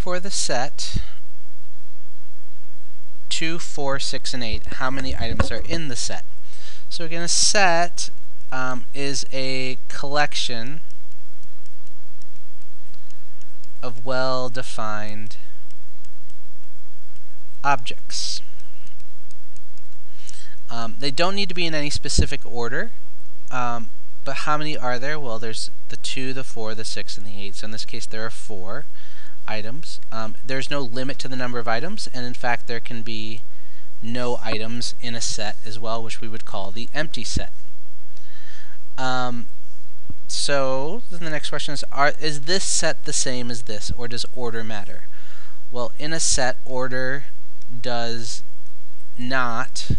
For the set 2, 4, 6, and 8, how many items are in the set? So again, a set is a collection of well-defined objects. They don't need to be in any specific order, but how many are there? Well, there's the 2, the 4, the 6, and the 8. So in this case, there are 4 items. There's no limit to the number of items, and in fact, there can be no items in a set as well, which we would call the empty set. So then the next question is this set the same as this, or does order matter? Well, in a set, order does not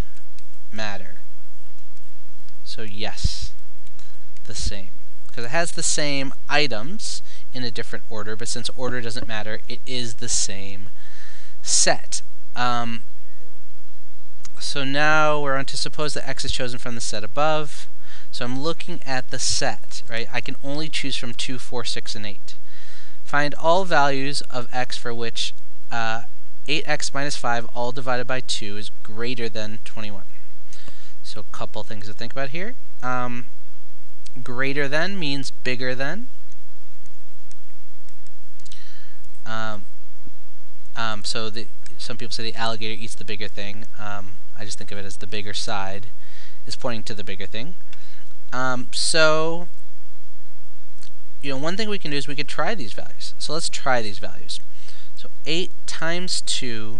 matter. So yes, the same. Because it has the same items in a different order, but since order doesn't matter, it is the same set. So now we're on to suppose that x is chosen from the set above. So I'm looking at the set, right? I can only choose from 2, 4, 6, and 8. Find all values of x for which 8x minus 5 all divided by 2 is greater than 21. So a couple things to think about here. Greater than means bigger than. So some people say the alligator eats the bigger thing. I just think of it as the bigger side is pointing to the bigger thing. So, one thing we can do is we could try these values. So let's try these values. So 8 times 2,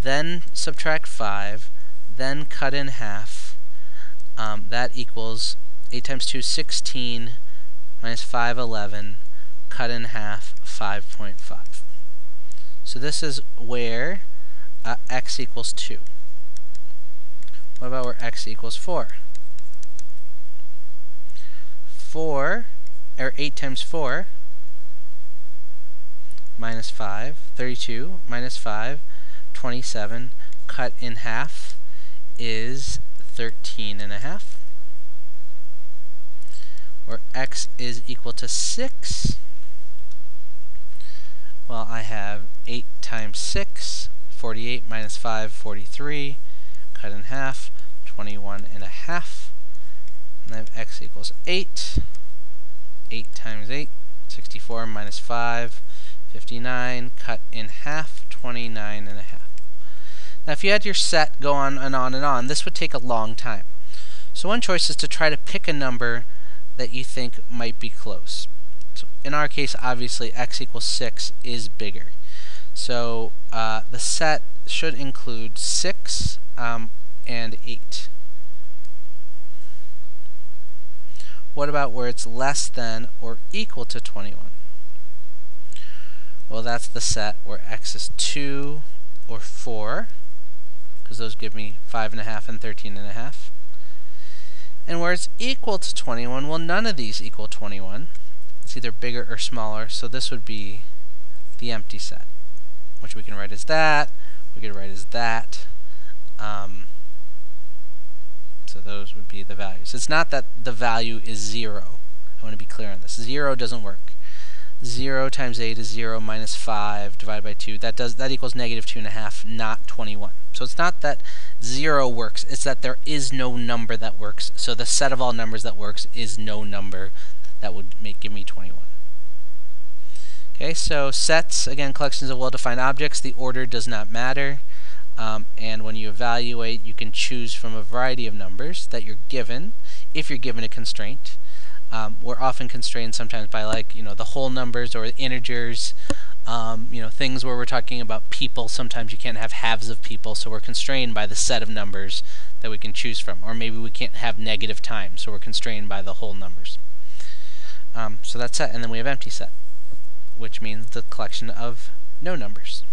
then subtract 5, then cut in half. That equals 8 times 2, 16, minus 5, 11, cut in half, 5.5. So this is where x equals 2. What about where x equals 4? 8 times 4 minus 5, 32 minus 5, 27, cut in half is 13 and a half. Where x is equal to 6, well, I have 8 times 6, 48 minus 5, 43, cut in half, 21 and a half. And I have x equals 8. 8 times 8, 64 minus 5, 59, cut in half, 29 and a half. Now if you had your set go on and on and on, this would take a long time. So one choice is to try to pick a number that you think might be close. So in our case, obviously, x equals 6 is bigger. So the set should include 6 and 8. What about where it's less than or equal to 21? Well, that's the set where x is 2 or 4, because those give me 5.5 and 13.5. And where it's equal to 21, well, none of these equal 21. It's either bigger or smaller, so this would be the empty set, which we can write as that, we could write as that. So those would be the values. It's not that the value is 0. I want to be clear on this. 0 doesn't work. 0 times 8 is 0 minus 5 divided by 2. That equals negative 2.5, not 21. So it's not that 0 works. It's that there is no number that works. So the set of all numbers that works is no number that would give me 21. Okay, so sets, again, collections of well-defined objects. The order does not matter. And when you evaluate, you can choose from a variety of numbers that you're given, if you're given a constraint. We're often constrained sometimes by, like, the whole numbers or integers. Things where we're talking about people. Sometimes you can't have halves of people, so we're constrained by the set of numbers that we can choose from. Or maybe we can't have negative times, so we're constrained by the whole numbers. So that's set, and then we have empty set, which means the collection of no numbers.